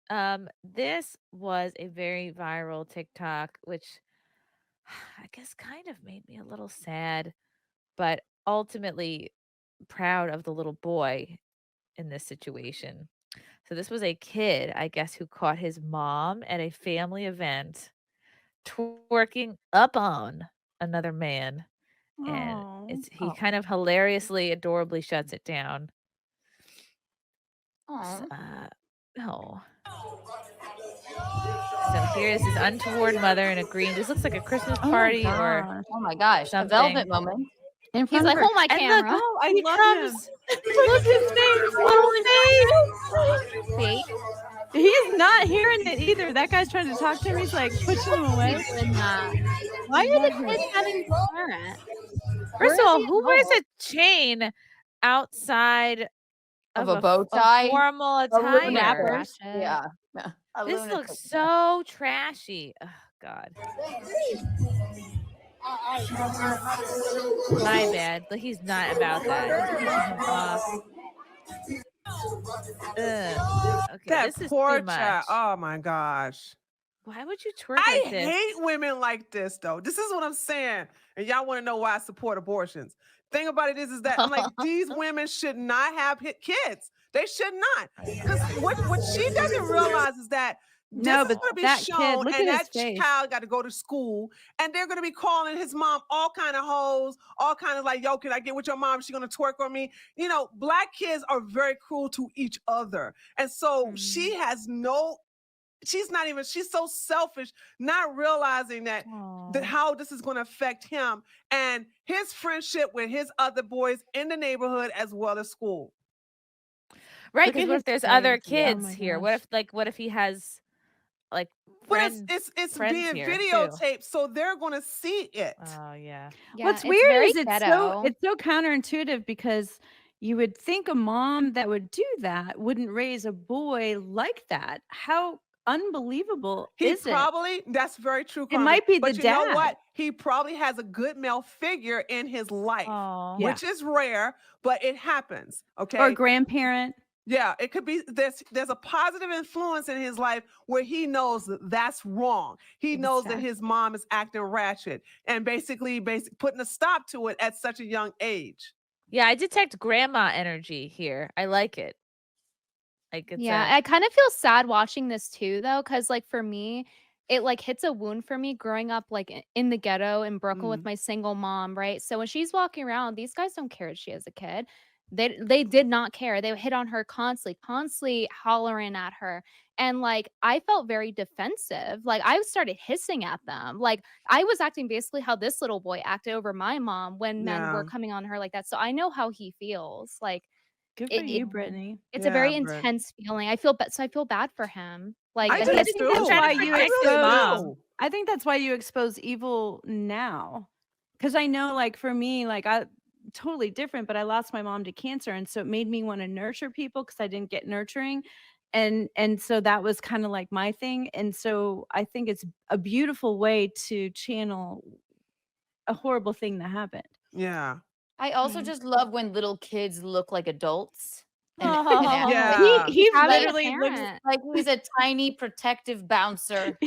This was a very viral TikTok, which I guess kind of made me a little sad, but ultimately proud of the little boy in this situation. So this was a kid, I guess, who caught his mom at a family event twerking up on another man, and Oh. he kind of hilariously, adorably shuts it down. S Oh. Oh. So here's his untoward mother in a green, this looks like a Christmas Oh my party or gosh. Oh my gosh. A something. velvet moment. In He's front of like, her. hold my And look, camera. Oh, I he love him. comes look his face, little face. See? He's not hearing it either. That guy's trying to talk to him. He's like pushing him away. He's doing that. I Why are the love him. kids having parent? Where First of is all, the who wears adult? a chain outside Of of a bow a tie. formal A attire? Ratchet. Yeah. A This lunatic. looks so trashy. Oh, God. My bad. But he's not about that. He's pushing him off. Ugh. Okay, That this is poor too much. child. Oh my gosh. Why would you twerk I like this? hate women like this, though. This is what I'm saying. And y'all want to know why I support abortions. Thing about it is that I'm like, these women should not have kids. They should not. Because what she doesn't realize is that this No, is but going to be that kid, shown, look and at his that face. child got to go to school, and they're going to be calling his mom all kind of hoes, all kind of like, yo, can I get with your mom? She's going to twerk on me. You know, Black kids are very cruel to each other. And so she has she's so selfish, not realizing that how this is going to affect him and his friendship with his other boys in the neighborhood as well as school. Right, Look because at what his if there's other face. Oh kids my here? gosh. What if he has like But friends it's friends being here too? videotaped, so they're going to see it. Oh yeah. Yeah, What's it's weird very is ghetto. it's so counterintuitive because you would think a mom that would do that wouldn't raise a boy like that. How unbelievable is it? That's very true, It Carmen. might be But the you know dad. what? He probably has a good male figure in his life, Aw. Yeah. which is rare, but it happens. Okay. Or grandparent. Yeah, it could be there's a positive influence in his life where he knows that that's wrong. He knows that his mom is acting ratchet and basically putting a stop to it at such a young age. Yeah, I detect grandma energy here. I like it. Like it's Yeah, I kind of feel sad watching this too, though, because like for me, it like hits a wound for me growing up like in the ghetto in Brooklyn with my single mom, right? So when she's walking around, these guys don't care if she has a kid. They did not care. They would hit on her constantly hollering at her. And like I felt very defensive. Like I started hissing at them. Like I was acting basically how this little boy acted over my mom when men were Yeah. coming on her like that. So I know how he feels. Like Good for you, Brittany. it's a Yeah, very Britt. intense feeling. I feel so I feel bad for him. Like I that just he's do. That's why you I really expose. do. I think that's why you expose evil now. Because I know, like for me, like I totally different, but I lost my mom to cancer, and so it made me want to nurture people because I didn't get nurturing, and so that was kind of like my thing. And so I think it's a beautiful way to channel a horrible thing that happened. Yeah. I also just love when little kids look like adults. And Yeah. He having a literally looks parent. like he's a tiny protective bouncer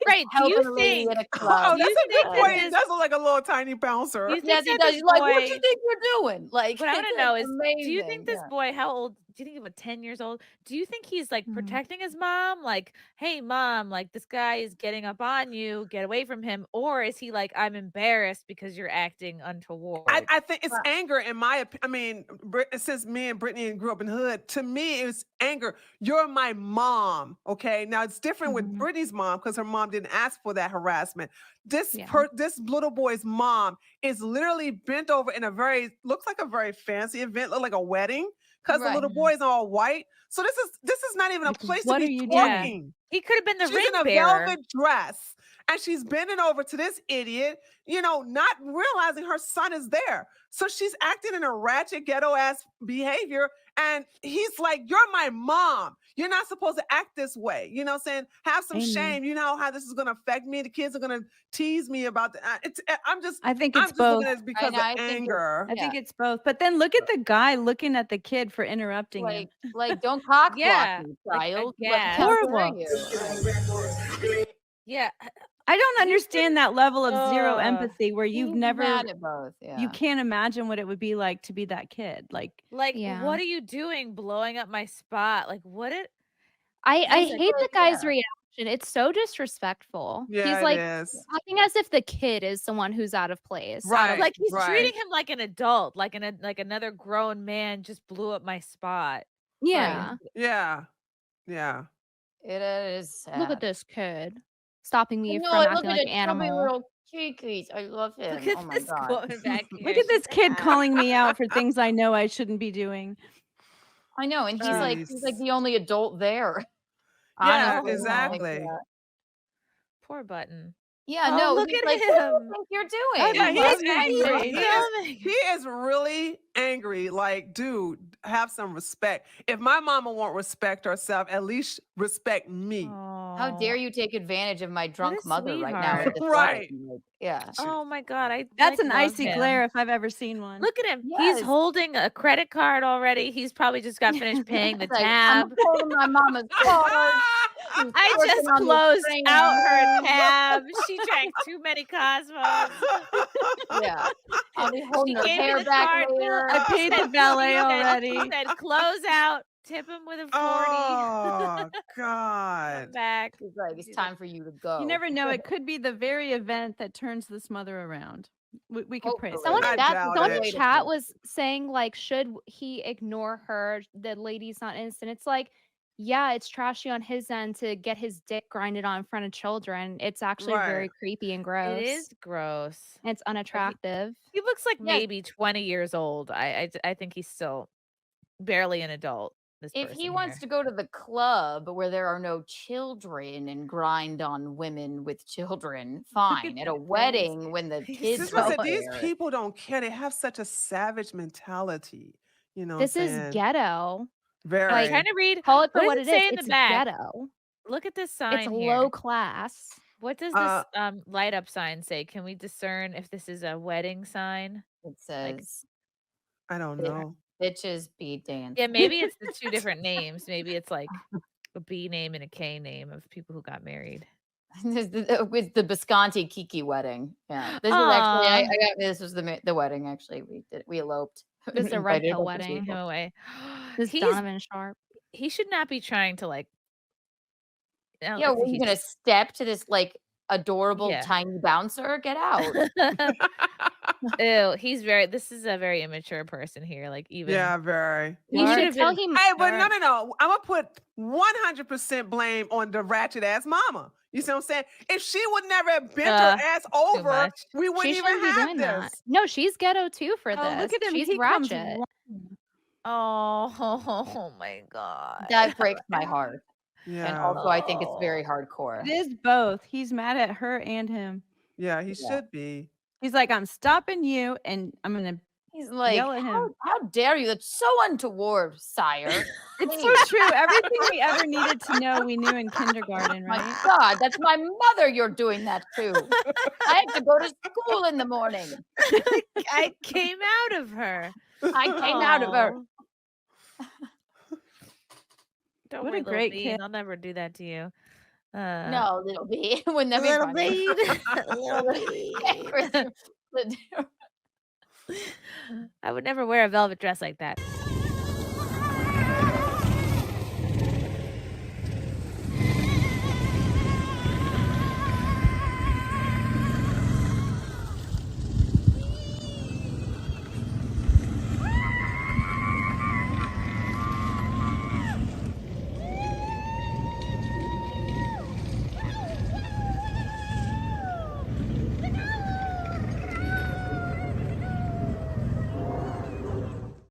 right. Do helping you a lady think at a club. Oh, do you that's a think good that point. He this does look like a little tiny bouncer. do you Yes, think he that does. this He's like, what boy you think you're doing? Like, what I wanna it's know like is, do you think amazing. this Yeah. boy how old do you think of 10 years old? Do you think he's, like, Mhm. protecting his mom? Like, "Hey, mom, like, this guy is getting up on you, get away from him." Or is he like, "I'm embarrassed because you're acting untoward?" I think it's anger in my opinion. I mean, since me and Brittany grew up in the hood, to me, it's anger. You're my mom, okay? Now, it's different with Brittany's mom because her mom didn't ask for that harassment. This little boy's mom is literally bent over in looks like a very fancy event, look like a wedding because the little boy is all white. So this is not even a place to what are be you twerking. doing? He could have been the She's ring in a bearer. velvet dress and she's bending over to this idiot, not realizing her son is there. So she's acting in a ratchet, ghetto ass behavior. And he's like, "You're my mom. You're not supposed to act this way. You know what I'm saying? Have some Amen. shame. You know how this is going to affect me. The kids are going to tease me about that. I'm just I think I'm it's just both. looking at it because know, of I think it's- anger. I think it's both. But then look at the guy looking at the kid for interrupting him. Like don't cock Yeah, block me, like, child. aghast. How dare Horrible. you? Yeah. I don't understand that level of zero Ugh. empathy where you've He's never mad at both. you Yeah. can't imagine what it would be like to be that kid. Like Yeah. What are you doing blowing up my spot? Like, what it I That's hate the like, guy's yeah. reaction. It's so disrespectful. Yeah, He's it like is. talking as if the kid is the one who's out of place. out of Right. like he's right. treating him like an adult, like another grown man just blew up my spot. Yeah. Yeah. Yeah. It is sad. Look at this kid stopping me No, from look acting at like the an chubby animal. little cheekies. I love him. Look at Oh my this god. woman back here. look at this She's kid like, calling me out for things I know I shouldn't be doing. I know, and he's like Jeez. the only adult there. Yeah, Honestly, like, exactly. Poor Button. yeah, Oh, no, look he's at like, what do you him. think you're Oh, doing? Yeah, he he is is angry. he He's is- yelling. He is really angry. Like, dude, have some respect. If my mama won't respect herself, at least respect me. How dare you take advantage of my drunk a mother right now sweetheart. at this Right. wedding? Like, yeah. Oh my god, I That's like, an love icy him. glare if I've ever seen one. Look at him. Yes. He's holding a credit card already. He's probably just got finished paying the It's like, I'm tab. holding my mama's card. She's I working just on the closed train. out her tab. She drank too many Cosmos. Yeah. I'll be She holding her gave me hair the back card. later. I paid the valet She already. said, close out. Tip him with a 40. Oh Come God. back. He's like, it's time for you to go. You never know. It could be the very event that turns this mother around. We could pray. Hopefully. Someone I in doubt in it. chat was saying like, should he ignore her? The lady's not innocent. It's like, yeah, it's trashy on his end to get his dick grinded on in front of children. It's actually very Right. creepy and gross. It is gross. And it's unattractive. He looks like Yes. maybe 20 years old. I think he's still barely an adult. This If person he wants here. to go to the club where there are no children and grind on women with children, fine. At a wedding when the kids This are was these there. people don't care. They have such a savage mentality. You know, This what I'm is saying? ghetto. Very. I'm trying to read. Call it for What what does it it is. say in the It's back? ghetto. Look at this sign It's here. low class. What does Uh, this light up sign say? Can we discern if this is a wedding sign? It says, I don't Yeah. know. bitches be dancing. Yeah, maybe it's the two different names. Maybe it's like a B name and a K name of people who got married. With the Bisconti Kiki wedding. Yeah. This is actually, I Aw. got this was the wedding actually. We eloped. This is a red Invited pill a bunch of wedding. Him people. away. This He's Donovan Sharp. he should not be trying to like. I Yeah, don't were think you gonna step to this like adorable Yeah. tiny bouncer? Get out. Ew, this is a very immature person here. Like even Yeah, very. You He should should've tell been- him. Hey, but no. I'm gonna put 100% blame on the ratchet ass mama. You see what I'm saying? If she would never have bent her ass over, much. we wouldn't She even shouldn't be have doing this. that. No, she's ghetto too for this. Oh, look at him. She's He comes ratchet. Oh my god. That breaks my heart. Yeah. And also I think it's very hardcore. It is both. He's mad at her and him. Yeah, he Yeah. should be. He's like, I'm stopping you, and I'm gonna. He's like, Yell at him. how dare you? That's so untoward, sire. It's so true. Everything we ever needed to know, we knew in kindergarten, My right? God, that's my mother you're doing that to. I have to go to school in the morning. I came out of her. I came out of her. Aw. Don't What worry, a great little bean. kid. I'll never do that to you. No, little bee. Wouldn't that be little funny? bean. Little bean. Chrissy- I would never wear a velvet dress like that.